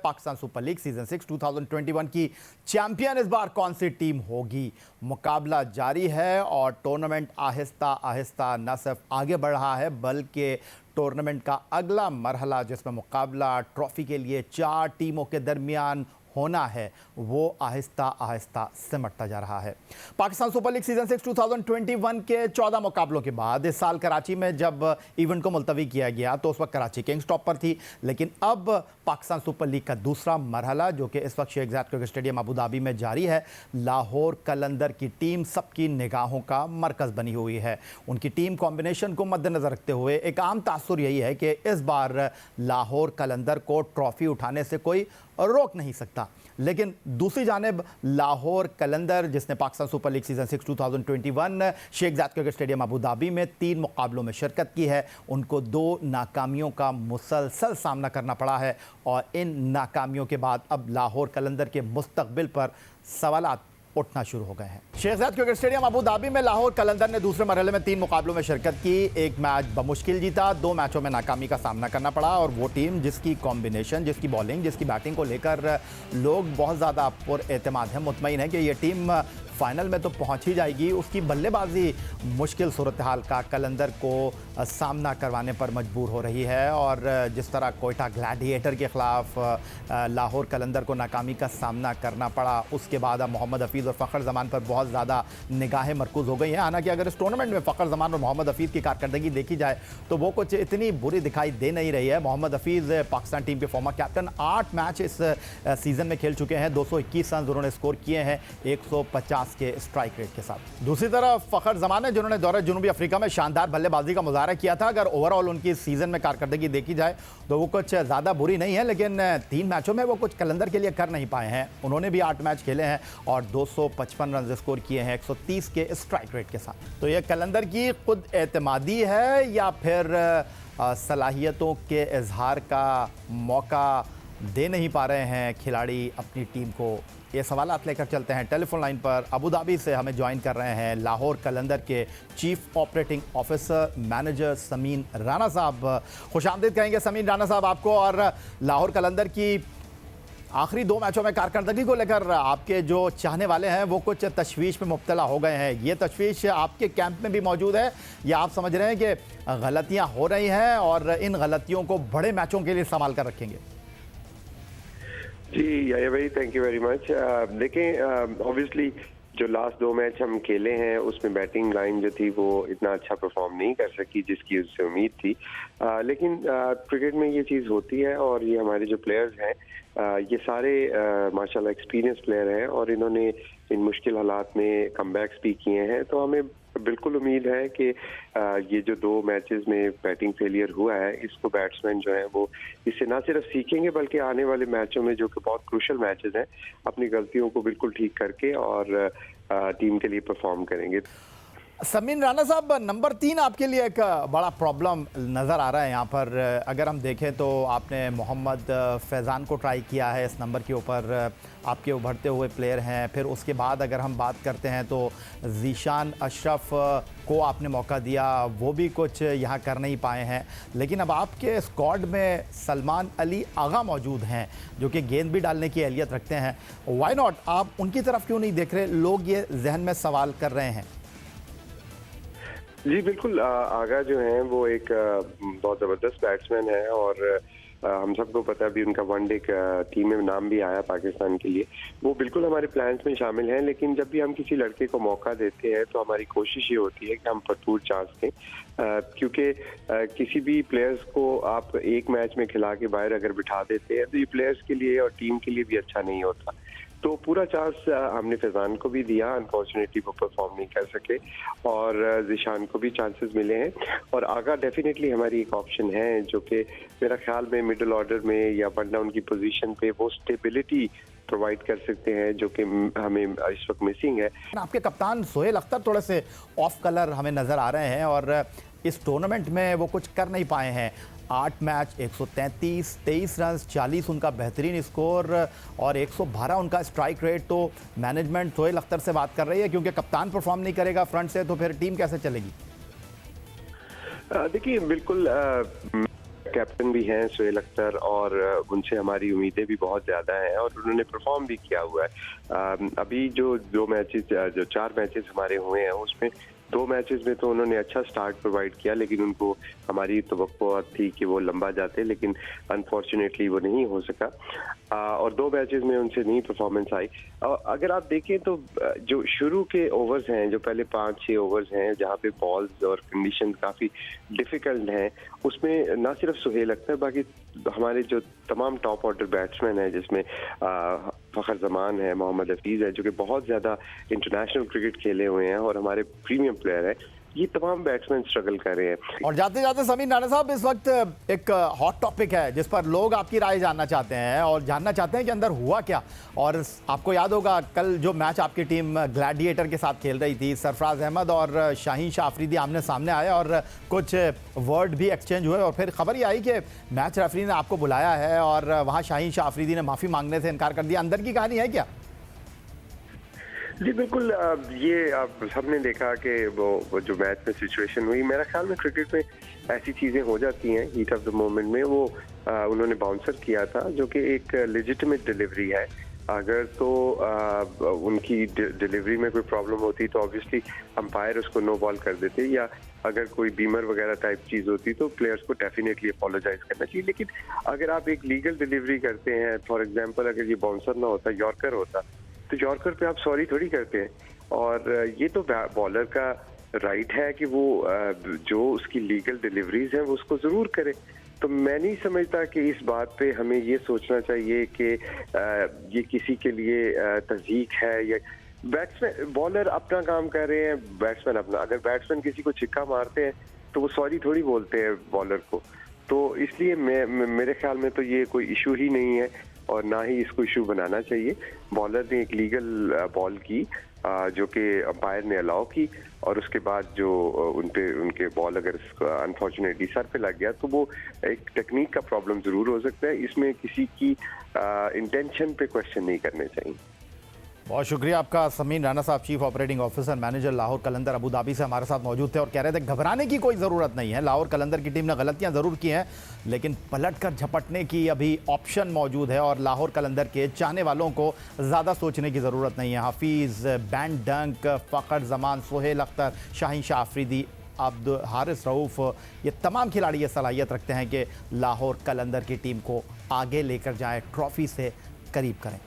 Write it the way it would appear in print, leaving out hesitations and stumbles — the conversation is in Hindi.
पाकिस्तान सुपर लीग सीजन 6 2021 की चैंपियन इस बार कौन सी टीम होगी। मुकाबला जारी है और टूर्नामेंट आहिस्ता आहिस्ता न सिर्फ आगे बढ़ रहा है बल्कि टूर्नामेंट का अगला मरहला जिसमें मुकाबला ट्रॉफी के लिए 4 टीमों के दरमियान होना है वो आहिस्ता आहिस्ता सिमटता जा रहा है। पाकिस्तान सुपर लीग सीजन 6 2021 के 14 मुकाबलों के बाद इस साल कराची में जब इवेंट को मुलतवी किया गया तो उस वक्त कराची किंग्स टॉप पर थी, लेकिन अब पाकिस्तान सुपर लीग का दूसरा मरहला जो कि इस वक्त Sheikh Zayed cricket stadium Abu Dhabi में जारी है, लाहौर कलंदर की टीम सबकी निगाहों का मरकज़ बनी हुई है। उनकी टीम कॉम्बिनेशन को मद्देनज़र रखते हुए एक आम तासुर यही है कि इस बार लाहौर कलंदर को ट्रॉफ़ी उठाने से कोई रोक नहीं सकता, लेकिन दूसरी जानिब लाहौर कलंदर जिसने Pakistan super league season 6 2021 Sheikh Zayed cricket stadium Abu Dhabi में 3 मुकाबलों में शिरकत की है, उनको 2 नाकामियों का मुसलसल सामना करना पड़ा है और इन नाकामियों के बाद अब लाहौर कलंदर के मुस्तकबिल पर सवालात उठना शुरू हो गए हैं। Sheikh Zayed cricket stadium Abu Dhabi Lahore लाहौर कलंदर ने दूसरे मरहले में 3 मुकाबलों में शिरकत की, एक मैच बमुश्किल जीता, 2 मैचों में नाकामी का सामना करना पड़ा और वो टीम जिसकी कॉम्बिनेशन, जिसकी बॉलिंग, जिसकी बैटिंग को लेकर लोग बहुत ज़्यादा पुरएतमाद हैं, मुतमईन है कि ये टीम फाइनल में तो पहुंच ही जाएगी, उसकी बल्लेबाजी मुश्किल सूरत हाल का कलंदर को सामना करवाने पर मजबूर हो रही है और जिस तरह कोयटा ग्लैडिएटर के ख़िलाफ़ लाहौर कलंदर को नाकामी का सामना करना पड़ा, उसके बाद अब मोहम्मद हफीज़ और फ़खर ज़मान पर बहुत ज़्यादा निगाहें मरकूज़ हो गई हैं। हालांकि अगर इस टूर्नामेंट में फ़खर ज़मान और मोहम्मद हफीज़ की कारकर्दगी देखी जाए तो वो कुछ इतनी बुरी दिखाई दे नहीं रही है। मोहम्मद हफीज़ पाकिस्तान टीम के फॉर्मर कैप्टन 8 मैच इस सीज़न में खेल चुके हैं, 221 रन उन्होंने स्कोर किए हैं 150 के स्ट्राइक रेट के साथ। दूसरी तरफ फ़खर ज़मान जिन्होंने दौरे जनूबी अफ्रीका में शानदार बल्लेबाजी का मुजाहरा किया था, अगर ओवरऑल उनकी सीज़न में कारकर्दगी देखी जाए तो वो कुछ ज़्यादा बुरी नहीं है, लेकिन 3 मैचों में वो कुछ कलंदर के लिए कर नहीं पाए हैं। उन्होंने भी 8 मैच खेले हैं और 255 रन स्कोर किए हैं 130 के स्ट्राइक रेट के साथ। तो ये कलंदर की खुद एतमादी है या फिर सलाहियतों के इजहार का मौका दे नहीं पा रहे हैं खिलाड़ी अपनी टीम को, ये सवालात लेकर चलते हैं। टेलीफोन लाइन पर अबू धाबी से हमें ज्वाइन कर रहे हैं लाहौर कलंदर के chief operating officer manager Sameen Rana साहब। खुशामदीद कहेंगे समीन राना साहब आपको। और लाहौर कलंदर की आखिरी 2 मैचों में कारकर्दगी को लेकर आपके जो चाहने वाले हैं वो कुछ तशवीश में मुब्तला हो गए हैं, ये तशवीश आपके कैंप में भी मौजूद है या आप समझ रहे हैं कि गलतियाँ हो रही हैं और इन गलतियों को बड़े मैचों के लिए संभाल कर रखेंगे? जी या भाई, थैंक यू वेरी मच। देखें, ऑब्वियसली जो लास्ट 2 मैच हम खेले हैं उसमें बैटिंग लाइन जो थी वो इतना अच्छा परफॉर्म नहीं कर सकी जिसकी उससे उम्मीद थी, लेकिन क्रिकेट में ये चीज़ होती है और ये हमारे जो प्लेयर्स हैं ये सारे माशाल्लाह एक्सपीरियंस प्लेयर हैं और इन्होंने इन मुश्किल हालात में कमबैक्स भी किए हैं। तो हमें बिल्कुल उम्मीद है कि ये जो 2 मैचेस में बैटिंग फेलियर हुआ है इसको बैट्समैन जो हैं वो इससे ना सिर्फ सीखेंगे बल्कि आने वाले मैचों में जो कि बहुत क्रूशल मैचेस हैं अपनी गलतियों को बिल्कुल ठीक करके और टीम के लिए परफॉर्म करेंगे। समीन राना साहब, नंबर 3 आपके लिए एक बड़ा प्रॉब्लम नज़र आ रहा है यहाँ पर। अगर हम देखें तो आपने मोहम्मद फैज़ान को ट्राई किया है इस नंबर के ऊपर, आपके उभरते हुए प्लेयर हैं। फिर उसके बाद अगर हम बात करते हैं तो ज़ीशान अशरफ को आपने मौका दिया, वो भी कुछ यहाँ कर नहीं पाए हैं। लेकिन अब आपके स्क्वाड में सलमान अली आगा मौजूद हैं जो कि गेंद भी डालने की अहलियत रखते हैं, वाई नॉट, आप उनकी तरफ क्यों नहीं देख रहे? लोग ये जहन में सवाल कर रहे हैं। जी बिल्कुल, आगा जो हैं वो एक बहुत ज़बरदस्त बैट्समैन है और हम सबको पता भी उनका वनडे टीम में नाम भी आया पाकिस्तान के लिए, वो बिल्कुल हमारे प्लान्स में शामिल हैं। लेकिन जब भी हम किसी लड़के को मौका देते हैं तो हमारी कोशिश ये होती है कि हम भरपूर चांस दें, क्योंकि किसी भी प्लेयर्स को आप एक मैच में खिला के बाहर अगर बिठा देते हैं तो ये प्लेयर्स के लिए और टीम के लिए भी अच्छा नहीं होता। तो पूरा चांस हमने फैज़ान को भी दिया, अनफॉर्चुनेटली वो परफॉर्म नहीं कर सके और ज़ीशान को भी चांसेस मिले हैं और आगा डेफिनेटली हमारी एक ऑप्शन है जो कि मेरा ख्याल में मिडिल ऑर्डर में या वरना उनकी पोजीशन पे वो स्टेबिलिटी प्रोवाइड कर सकते हैं जो कि हमें इस वक्त मिसिंग है। आपके कप्तान सोहेल अख्तर थोड़े से ऑफ कलर हमें नज़र आ रहे हैं और इस टूर्नामेंट में वो कुछ कर नहीं पाए हैं। 8 मैच 133, 23 रन, 40 उनका बेहतरीन स्कोर और 112 उनका स्ट्राइक रेट। तो मैनेजमेंट सोहेल अख्तर से बात कर रही है क्योंकि कप्तान परफॉर्म नहीं करेगा फ्रंट से तो फिर टीम कैसे चलेगी? देखिए बिल्कुल कैप्टन भी हैं सुहेल अख्तर और उनसे हमारी उम्मीदें भी बहुत ज़्यादा हैं और उन्होंने परफॉर्म भी किया हुआ है। अभी जो 4 मैचेस हमारे हुए हैं उसमें 2 मैचेस में तो उन्होंने अच्छा स्टार्ट प्रोवाइड किया, लेकिन उनको हमारी तवक्को थी कि वो लंबा जाते, लेकिन अनफॉर्चुनेटली वो नहीं हो सका और 2 मैचेस में उनसे नहीं परफॉर्मेंस आई। अगर आप देखें तो जो शुरू के ओवर्स हैं, जो पहले 5-6 ओवर्स हैं जहाँ पे बॉल्स और कंडीशन काफ़ी डिफ़िकल्ट हैं, उसमें ना सिर्फ सुहेल अख्तर बाकी हमारे जो तमाम टॉप ऑर्डर बैट्समैन हैं जिसमें फ़खर जमान है, मोहम्मद हफीज़ है जो कि बहुत ज़्यादा इंटरनेशनल क्रिकेट खेले हुए हैं और हमारे प्रीमियम प्लेयर हैं, ये तमाम बैट्समैन स्ट्रगल कर रहे हैं। और जाते जाते समीर राणा साहब, इस वक्त एक हॉट टॉपिक है जिस पर लोग आपकी राय जानना चाहते हैं और जानना चाहते हैं कि अंदर हुआ क्या। और आपको याद होगा कल जो मैच आपकी टीम ग्लैडिएटर के साथ खेल रही थी, सरफराज अहमद और शाहीन शाह अफरीदी आमने सामने आए और कुछ वर्ड भी एक्सचेंज हुए और फिर खबर ये आई कि मैच रेफरी ने आपको बुलाया है और वहाँ शाहीन शाह अफरीदी ने माफ़ी मांगने से इनकार कर दिया। अंदर की कहानी है क्या? जी बिल्कुल, ये आप सबने देखा कि वो जो मैच में सिचुएशन हुई, मेरा ख्याल में क्रिकेट में ऐसी चीज़ें हो जाती हैं हीट ऑफ द मोमेंट में। वो उन्होंने बाउंसर किया था जो कि एक लेजिटिमेट डिलीवरी है। अगर तो उनकी डिलीवरी में कोई प्रॉब्लम होती तो ऑब्वियसली अंपायर उसको नो बॉल कर देते, या अगर कोई बीमर वगैरह टाइप चीज़ होती तो प्लेयर्स को डेफिनेटली अपोलोजाइज करना चाहिए। लेकिन अगर आप एक लीगल डिलीवरी करते हैं, फॉर एग्जांपल अगर ये बाउंसर ना होता, यॉर्कर होता, तो यॉर्कर पे आप सॉरी थोड़ी करते हैं। और ये तो बॉलर का राइट है कि वो जो उसकी लीगल डिलीवरीज हैं वो उसको ज़रूर करे। तो मैं नहीं समझता कि इस बात पे हमें ये सोचना चाहिए कि ये किसी के लिए तज़हीक है या बैट्समैन बॉलर अपना काम कर रहे हैं, बैट्समैन अपना। अगर बैट्समैन किसी को छिक्का मारते हैं तो वो सॉरी थोड़ी बोलते हैं बॉलर को। तो इसलिए मेरे ख्याल में तो ये कोई इशू ही नहीं है और ना ही इसको इशू बनाना चाहिए। बॉलर ने एक लीगल बॉल की जो कि अंपायर ने अलाउ की और उसके बाद जो उनके बॉल अगर अनफॉर्चुनेटली सर पे लग गया तो वो एक टेक्निक का प्रॉब्लम ज़रूर हो सकता है। इसमें किसी की इंटेंशन पे क्वेश्चन नहीं करने चाहिए। बहुत शुक्रिया आपका समीर राणा साहब, chief operating officer manager Lahore Qalandar Abu Dhabi से हमारे साथ मौजूद थे और कह रहे थे घबराने की कोई ज़रूरत नहीं है। लाहौर कलंदर की टीम ने गलतियां ज़रूर की हैं लेकिन पलट कर झपटने की अभी ऑप्शन मौजूद है और लाहौर कलंदर के चाहने वालों को ज़्यादा सोचने की ज़रूरत नहीं है। हफीज़, बैन डंक, फ़खर जमान, सुहेल अख्तर, शाहीन शाह अफरीदी, अब्दुल हारिस रऊफ़, ये तमाम खिलाड़ी ये सलाहियत रखते हैं कि लाहौर कलंदर की टीम को आगे लेकर जाएँ, ट्रॉफ़ी से करीब करें।